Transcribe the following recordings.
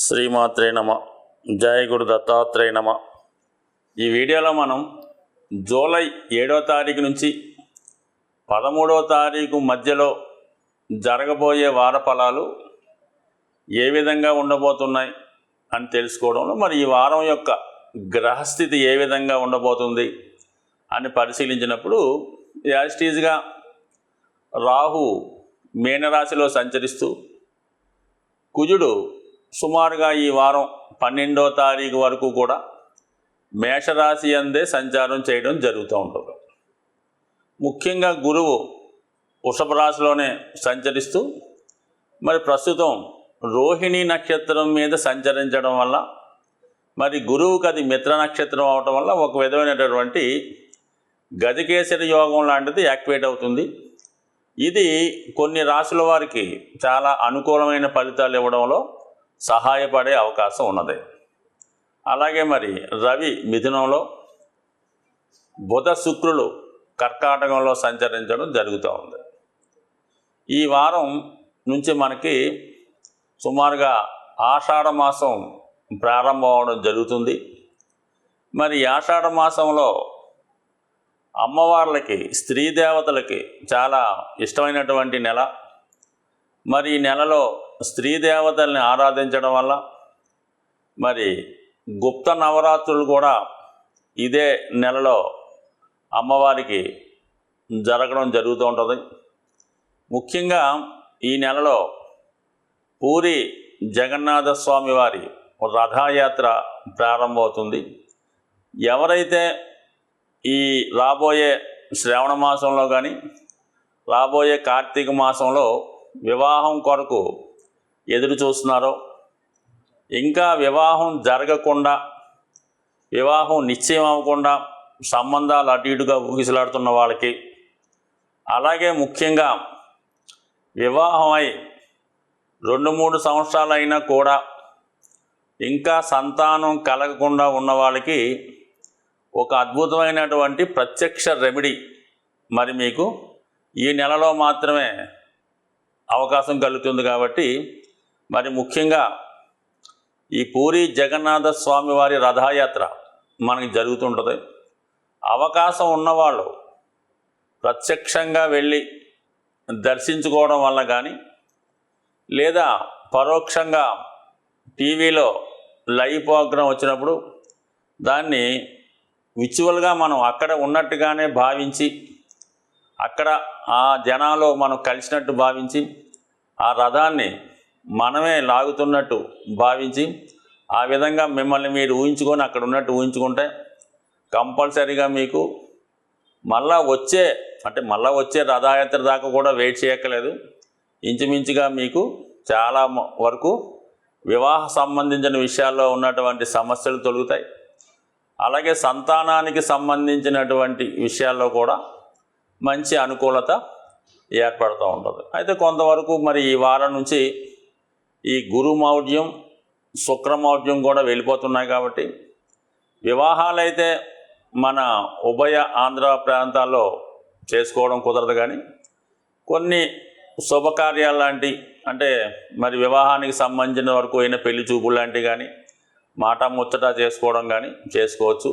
శ్రీమాత్రే నమ. జయ గురు దత్తాత్రేయ నమ. ఈ వీడియోలో మనం జూలై 7వ తారీఖు నుంచి 13వ తారీఖు మధ్యలో జరగబోయే వార ఫలాలు ఏ విధంగా ఉండబోతున్నాయి అని తెలుసుకోవడంలో మరి ఈ వారం యొక్క గ్రహస్థితి ఏ విధంగా ఉండబోతుంది అని పరిశీలించినప్పుడు యాజిటీజ్గా రాహు మీనరాశిలో సంచరిస్తూ కుజుడు సుమారుగా ఈ వారం 12వ తారీఖు వరకు కూడా మేషరాశి అందే సంచారం చేయడం జరుగుతూ ఉంటుంది. ముఖ్యంగా గురువు వృషభ రాశిలోనే సంచరిస్తూ మరి ప్రస్తుతం రోహిణి నక్షత్రం మీద సంచరించడం వల్ల మరి గురువుకి అది మిత్ర నక్షత్రం అవటం వల్ల ఒక విధమైనటువంటి గజకేసరి యోగం లాంటిది యాక్టివేట్ అవుతుంది. ఇది కొన్ని రాశుల వారికి చాలా అనుకూలమైన ఫలితాలు ఇవ్వడంలో సహాయపడే అవకాశం ఉన్నది. అలాగే మరి రవి మిథునంలో, బుధ శుక్రులు కర్కాటకంలో సంచరించడం జరుగుతూ ఉంది. ఈ వారం నుంచి మనకి సుమారుగా ఆషాఢ మాసం ప్రారంభం అవడం జరుగుతుంది. మరి ఆషాఢ మాసంలో అమ్మవార్లకి, స్త్రీ దేవతలకి చాలా ఇష్టమైనటువంటి నెల. మరి ఈ నెలలో స్త్రీ దేవతల్ని ఆరాధించడం వల్ల మరి గుప్త నవరాత్రులు కూడా ఇదే నెలలో అమ్మవారికి జరగడం జరుగుతూ ఉంటుంది. ముఖ్యంగా ఈ నెలలో పూరి జగన్నాథ స్వామి వారి రథయాత్ర ప్రారంభమవుతుంది. ఎవరైతే ఈ రాబోయే శ్రావణ మాసంలో కానీ రాబోయే కార్తీక మాసంలో వివాహం కొరకు ఎదురు చూస్తున్నారో, ఇంకా వివాహం జరగకుండా, వివాహం నిశ్చయం అవ్వకుండా సంబంధాలు అటు ఇటుగా ఊగిసలాడుతున్న వాళ్ళకి, అలాగే ముఖ్యంగా వివాహమై 2-3 సంవత్సరాలు అయినా కూడా ఇంకా సంతానం కలగకుండా ఉన్న వాళ్ళకి ఒక అద్భుతమైనటువంటి ప్రత్యక్ష రెమెడీ మరి మీకు ఈ నెలలో మాత్రమే అవకాశం కలుగుతుంది. కాబట్టి మరి ముఖ్యంగా ఈ పూరి జగన్నాథ స్వామి వారి రథయాత్ర మనకి జరుగుతుంటుంది. అవకాశం ఉన్నవాళ్ళు ప్రత్యక్షంగా వెళ్ళి దర్శించుకోవడం వల్ల కానీ, లేదా పరోక్షంగా టీవీలో లైవ్ ప్రోగ్రాం వచ్చినప్పుడు దాన్ని విజువల్గా మనం అక్కడ ఉన్నట్టుగానే భావించి, అక్కడ ఆ జనాలు మనం కలిసినట్టు భావించి, ఆ రథాన్ని మనమే లాగుతున్నట్టు భావించి, ఆ విధంగా మిమ్మల్ని మీరు ఊహించుకొని అక్కడ ఉన్నట్టు ఊహించుకుంటే కంపల్సరీగా మీకు మళ్ళా వచ్చే రథయాత్ర దాకా కూడా వెయిట్ చేయక్కలేదు. ఇంచుమించుగా మీకు చాలా వరకు వివాహ సంబంధించిన విషయాల్లో ఉన్నటువంటి సమస్యలు తొలుగుతాయి. అలాగే సంతానానికి సంబంధించినటువంటి విషయాల్లో కూడా మంచి అనుకూలత ఏర్పడుతూ ఉంటుంది. అయితే కొంతవరకు మరి ఈ వారం నుంచి ఈ గురుమౌఢ్యం, శుక్రమౌఢ్యం కూడా వెళ్ళిపోతున్నాయి. కాబట్టి వివాహాలైతే మన ఉభయ ఆంధ్ర ప్రాంతాల్లో చేసుకోవడం కుదరదు, కానీ కొన్ని శుభకార్యాలు లాంటి, అంటే మరి వివాహానికి సంబంధించిన వరకు అయిన పెళ్లి చూపులు లాంటివి కానీ, మాట ముచ్చట చేసుకోవడం కానీ చేసుకోవచ్చు.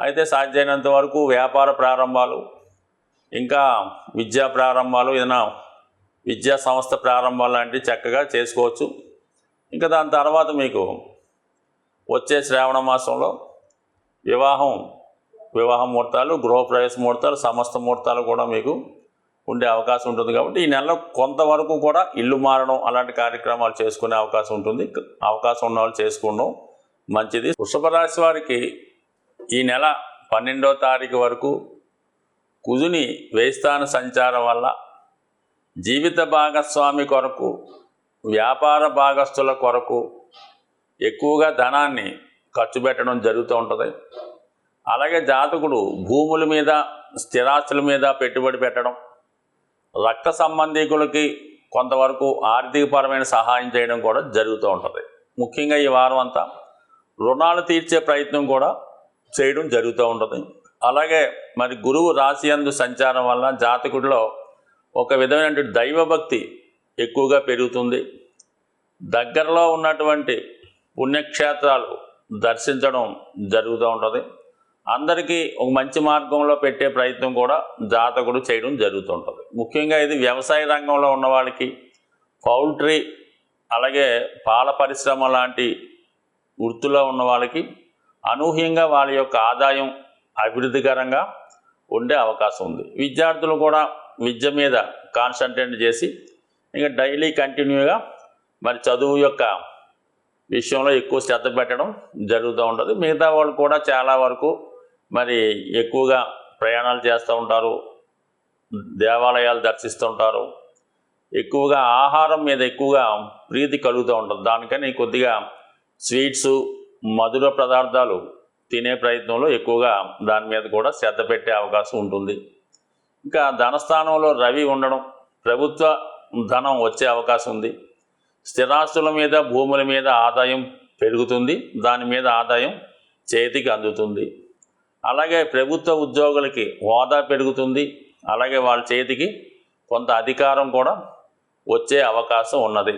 అయితే సాధ్యమైనంత వరకు వ్యాపార ప్రారంభాలు, ఇంకా విద్యా ప్రారంభాలు, ఏదైనా విద్యా సంస్థ ప్రారంభాలు లాంటివి చక్కగా చేసుకోవచ్చు. ఇంకా దాని తర్వాత మీకు వచ్చే శ్రావణ మాసంలో వివాహ ముహూర్తాలు, గృహప్రవేశ ముహూర్తాలు, సమస్త ముహూర్తాలు కూడా మీకు ఉండే అవకాశం ఉంటుంది. కాబట్టి ఈ నెలలో కొంతవరకు కూడా ఇల్లు మారడం అలాంటి కార్యక్రమాలు చేసుకునే అవకాశం ఉంటుంది. అవకాశం ఉన్న వాళ్ళు చేసుకోవడం మంచిది. వృషభ రాశి వారికి ఈ నెల 12వ తారీఖు వరకు కుజుని వేస్థాన సంచారం వల్ల జీవిత భాగస్వామి కొరకు, వ్యాపార భాగస్తుల కొరకు ఎక్కువగా ధనాన్ని ఖర్చు పెట్టడం జరుగుతూ ఉంటుంది. అలాగే జాతకుడు భూముల మీద, స్థిరాస్తుల మీద పెట్టుబడి పెట్టడం, రక్త సంబంధికులకి కొంతవరకు ఆర్థికపరమైన సహాయం చేయడం కూడా జరుగుతూ ఉంటుంది. ముఖ్యంగా ఈ వారం అంతా రుణాలు తీర్చే ప్రయత్నం కూడా చేయడం జరుగుతూ ఉంటుంది. అలాగే మరి గురువు రాశి యందు సంచారం వల్ల జాతకుడిలో ఒక విధమైన దైవభక్తి ఎక్కువగా పెరుగుతుంది. దగ్గరలో ఉన్నటువంటి పుణ్యక్షేత్రాలు దర్శించడం జరుగుతూ ఉంటుంది. అందరికీ ఒక మంచి మార్గంలో పెట్టే ప్రయత్నం కూడా జాతకుడు చేయడం జరుగుతుంటుంది. ముఖ్యంగా ఇది వ్యవసాయ రంగంలో ఉన్న వాళ్ళకి, పౌల్ట్రీ అలాగే పాల పరిశ్రమ లాంటి వృత్తిలో ఉన్న వాళ్ళకి అనూహ్యంగా వాళ్ళ యొక్క ఆదాయం అభివృద్ధికరంగా ఉండే అవకాశం ఉంది. విద్యార్థులు కూడా విద్య మీద కాన్సన్ట్రేట్ చేసి ఇంకా డైలీ కంటిన్యూగా మరి చదువు యొక్క విషయంలో ఎక్కువ శ్రద్ధ పెట్టడం జరుగుతూ ఉంటుంది. మిగతా వాళ్ళు కూడా చాలా వరకు మరి ఎక్కువగా ప్రయాణాలు చేస్తూ ఉంటారు, దేవాలయాలు దర్శిస్తూ ఉంటారు, ఎక్కువగా ఆహారం మీద ఎక్కువగా ప్రీతి కలుగుతూ ఉంటుంది. దానికని కొద్దిగా స్వీట్స్, మధుర పదార్థాలు తినే ప్రయత్నంలో ఎక్కువగా దాని మీద కూడా శ్రద్ధ పెట్టే అవకాశం ఉంటుంది. ఇంకా ధనస్థానంలో రవి ఉండడం, ప్రభుత్వ ధనం వచ్చే అవకాశం ఉంది. స్థిరాస్తుల మీద, భూముల మీద ఆదాయం పెరుగుతుంది, దాని మీద ఆదాయం చేతికి అందుతుంది. అలాగే ప్రభుత్వ ఉద్యోగులకి హోదా పెరుగుతుంది, అలాగే వాళ్ళ చేతికి కొంత అధికారం కూడా వచ్చే అవకాశం ఉన్నది.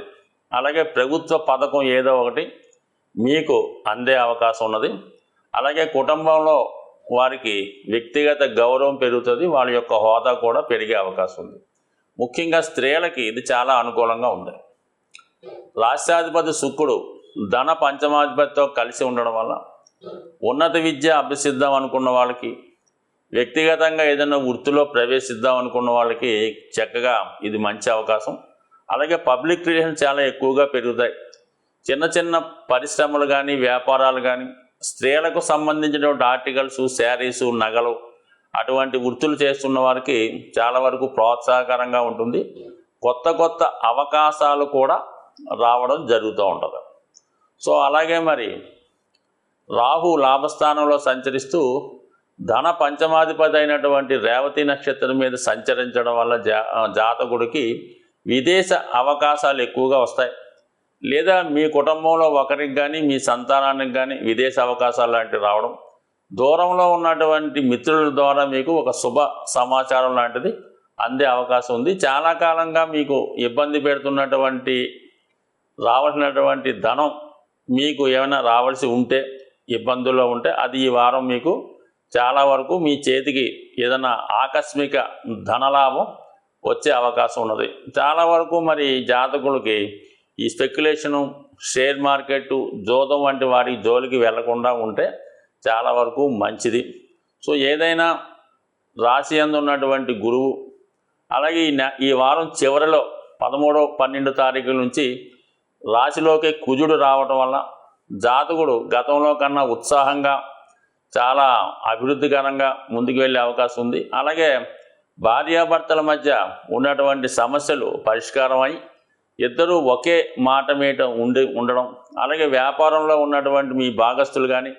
అలాగే ప్రభుత్వ పథకం ఏదో ఒకటి మీకు అందే అవకాశం ఉన్నది. అలాగే కుటుంబంలో వారికి వ్యక్తిగత గౌరవం పెరుగుతుంది, వాళ్ళ యొక్క హోదా కూడా పెరిగే అవకాశం ఉంది. ముఖ్యంగా స్త్రీలకి ఇది చాలా అనుకూలంగా ఉంది. రాష్ట్రాధిపతి శుక్రుడు ధన పంచమాధిపతితో కలిసి ఉండడం వల్ల ఉన్నత విద్య అభ్యసిద్దాం అనుకున్న వాళ్ళకి, వ్యక్తిగతంగా ఏదైనా వృత్తిలో ప్రవేశిద్దాం అనుకున్న వాళ్ళకి చక్కగా ఇది మంచి అవకాశం. అలాగే పబ్లిక్ రిలేషన్ చాలా ఎక్కువగా పెరుగుతాయి. చిన్న చిన్న పరిశ్రమలు కానీ, వ్యాపారాలు కానీ, స్త్రీలకు సంబంధించినటువంటి ఆర్టికల్స్, శారీసు, నగలు అటువంటి వృత్తులు చేస్తున్న వారికి చాలా వరకు ప్రోత్సాహకరంగా ఉంటుంది. కొత్త కొత్త అవకాశాలు కూడా రావడం జరుగుతూ ఉంటుంది. సో అలాగే మరి రాహు లాభస్థానంలో సంచరిస్తూ ధన పంచమాధిపతి అయినటువంటి రేవతి నక్షత్రం మీద సంచరించడం వల్ల జాతకుడికి విదేశ అవకాశాలు ఎక్కువగా వస్తాయి. లేదా మీ కుటుంబంలో ఒకరికి కానీ, మీ సంతానానికి కానీ విదేశ అవకాశాలు లాంటివి రావడం, దూరంలో ఉన్నటువంటి మిత్రుల ద్వారా మీకు ఒక శుభ సమాచారం లాంటిది అందే అవకాశం ఉంది. చాలా కాలంగా మీకు ఇబ్బంది పెడుతున్నటువంటి రావాల్సినటువంటి ధనం మీకు ఏమైనా రావాల్సి ఉంటే, ఇబ్బందుల్లో ఉంటే, అది ఈ వారం మీకు చాలా వరకు మీ చేతికి ఏదైనా ఆకస్మిక ధనలాభం వచ్చే అవకాశం ఉన్నది. చాలా వరకు మరి జాతకులకి ఈ స్పెక్యులేషను, షేర్ మార్కెట్, జోదం వంటి వారి జోలికి వెళ్లకుండా ఉంటే చాలా వరకు మంచిది. సో ఏదైనా రాశి యందు ఉన్నటువంటి గురువు, అలాగే ఈ వారం చివరిలో 13, 12 తారీఖుల నుంచి రాశిలోకి కుజుడు రావటం వల్ల జాతకుడు గతంలో కన్నా ఉత్సాహంగా చాలా అభివృద్ధికరంగా ముందుకు వెళ్ళే అవకాశం ఉంది. అలాగే భార్యాభర్తల మధ్య ఉన్నటువంటి సమస్యలు పరిష్కారమై ఇద్దరూ ఒకే మాట మీద ఉండడం, అలాగే వ్యాపారంలో ఉన్నటువంటి మీ భాగస్తులు కానీ,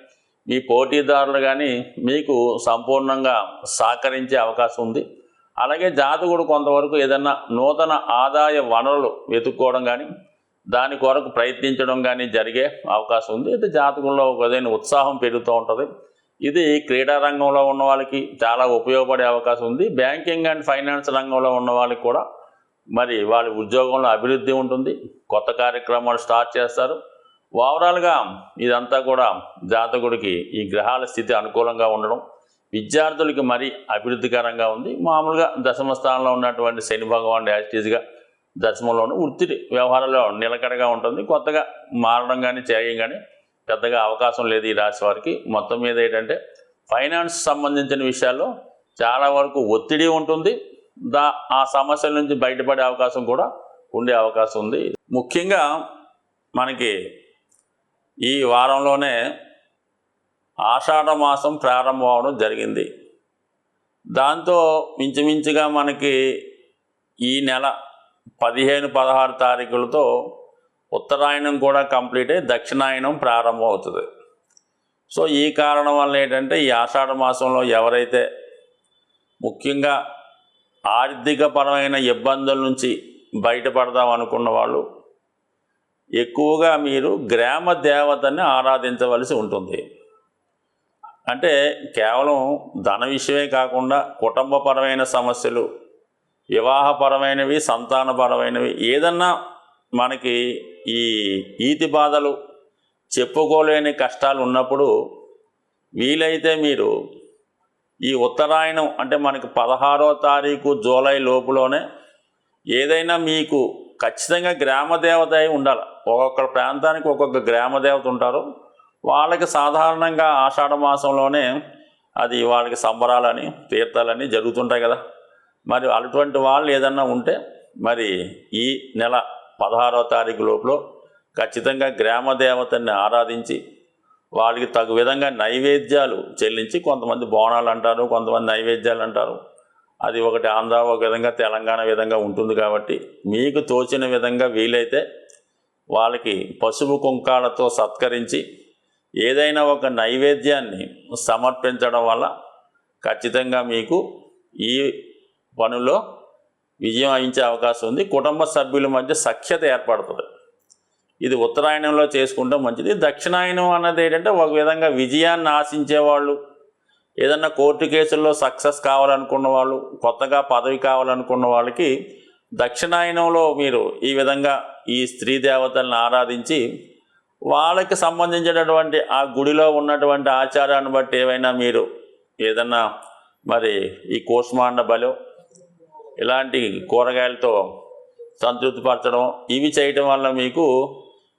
మీ పోటీదారులు కానీ మీకు సంపూర్ణంగా సహకరించే అవకాశం ఉంది. అలాగే జాతకుడు కొంతవరకు ఏదన్నా నూతన ఆదాయ వనరులు వెతుక్కోవడం కానీ, దాని కొరకు ప్రయత్నించడం కానీ జరిగే అవకాశం ఉంది. అయితే జాతకంలో ఏదైనా ఉత్సాహం పెరుగుతూ ఉంటుంది. ఇది క్రీడా రంగంలో ఉన్న వాళ్ళకి చాలా ఉపయోగపడే అవకాశం ఉంది. బ్యాంకింగ్ అండ్ ఫైనాన్స్ రంగంలో ఉన్న వాళ్ళకి కూడా మరి వాళ్ళ ఉద్యోగంలో అభివృద్ధి ఉంటుంది, కొత్త కార్యక్రమాలు స్టార్ట్ చేస్తారు. ఓవరాల్గా ఇదంతా కూడా జాతకుడికి ఈ గ్రహాల స్థితి అనుకూలంగా ఉండడం, విద్యార్థులకి మరీ అభివృద్ధికరంగా ఉంది. మామూలుగా దశమ స్థానంలో ఉన్నటువంటి శని భగవానుడు యాక్టివ్గా దశమంలోనూ వృత్తి వ్యవహారాల్లో నిలకడగా ఉంటుంది. కొత్తగా మారడం కానీ చేయడం కానీ పెద్దగా అవకాశం లేదు ఈ రాశి వారికి. మొత్తం మీద ఏంటంటే ఫైనాన్స్ సంబంధించిన విషయాల్లో చాలా వరకు ఒత్తిడి ఉంటుంది. ఆ సమస్యల నుంచి బయటపడే అవకాశం కూడా ఉండే అవకాశం ఉంది. ముఖ్యంగా మనకి ఈ వారంలోనే ఆషాఢ మాసం ప్రారంభం అవడం జరిగింది. దాంతో ఇంచుమించుగా మనకి ఈ నెల 15, 16 తారీఖులతో ఉత్తరాయణం కూడా కంప్లీట్ అయ్యి దక్షిణాయనం ప్రారంభం అవుతుంది. సో ఈ కారణం వల్ల ఏంటంటే ఈ ఆషాఢ మాసంలో ఎవరైతే ముఖ్యంగా ఆర్థికపరమైన ఇబ్బందుల నుంచి బయటపడదాం అనుకున్న వాళ్ళు ఎక్కువగా మీరు గ్రామ దేవతని ఆరాధించవలసి ఉంటుంది. అంటే కేవలం ధన విషయమే కాకుండా కుటుంబపరమైన సమస్యలు, వివాహపరమైనవి, సంతానపరమైనవి ఏదన్నా మనకి ఈ ఈతి బాధలు చెప్పుకోలేని కష్టాలు ఉన్నప్పుడు వీలైతే మీరు ఈ ఉత్తరాయణం అంటే మనకి 16వ తారీఖు జూలై లోపులోనే ఏదైనా మీకు ఖచ్చితంగా గ్రామదేవత అయి ఉండాలి. ఒక్కొక్క ప్రాంతానికి ఒక్కొక్క గ్రామదేవత ఉంటారు. వాళ్ళకి సాధారణంగా ఆషాఢ మాసంలోనే అది వాళ్ళకి సంబరాలని తీర్థాలని జరుగుతుంటాయి కదా. మరి అటువంటి వాళ్ళు ఏదన్నా ఉంటే మరి ఈ నెల 16వ తారీఖు లోపల ఖచ్చితంగా గ్రామదేవతని ఆరాధించి వాళ్ళకి తగు విధంగా నైవేద్యాలు చెల్లించి, కొంతమంది బోనాలు అంటారు, కొంతమంది నైవేద్యాలు అంటారు. అది ఒకటి ఆంధ్ర, ఒక విధంగా తెలంగాణ విధంగా ఉంటుంది. కాబట్టి మీకు తోచిన విధంగా వీలైతే వాళ్ళకి పసుపు కుంకాలతో సత్కరించి ఏదైనా ఒక నైవేద్యాన్ని సమర్పించడం వల్ల ఖచ్చితంగా మీకు ఈ పనిలో విజయం వహించే అవకాశం ఉంది. కుటుంబ సభ్యుల మధ్య సఖ్యత ఏర్పడుతుంది. ఇది ఉత్తరాయణంలో చేసుకుంటే మంచిది. దక్షిణాయనం అన్నది ఏంటంటే ఒక విధంగా విజయాన్ని ఆశించేవాళ్ళు, ఏదన్నా కోర్టు కేసుల్లో సక్సెస్ కావాలనుకున్న వాళ్ళు, కొత్తగా పదవి కావాలనుకున్న వాళ్ళకి దక్షిణాయనంలో మీరు ఈ విధంగా ఈ స్త్రీ దేవతలను ఆరాధించి వాళ్ళకి సంబంధించినటువంటి ఆ గుడిలో ఉన్నటువంటి ఆచారాన్ని బట్టి ఏవైనా మీరు ఏదన్నా మరి ఈ కూష్మాండ బలో ఇలాంటి కూరగాయలతో సంతృప్తిపరచడం, ఇవి చేయటం వల్ల మీకు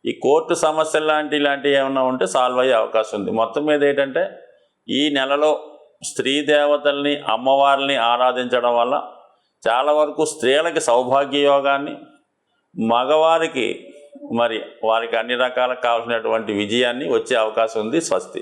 ఈ కోర్టు సమస్యలు ఇలాంటివి ఏమైనా ఉంటే సాల్వ్ అయ్యే అవకాశం ఉంది. మొత్తం మీద ఏంటంటే ఈ నెలలో స్త్రీ దేవతల్ని, అమ్మవారిని ఆరాధించడం వల్ల చాలా వరకు స్త్రీలకి సౌభాగ్య యోగాన్ని, మగవారికి మరి వారికి అన్ని రకాలకు కావాల్సినటువంటి విజయాన్ని వచ్చే అవకాశం ఉంది. స్వస్తి.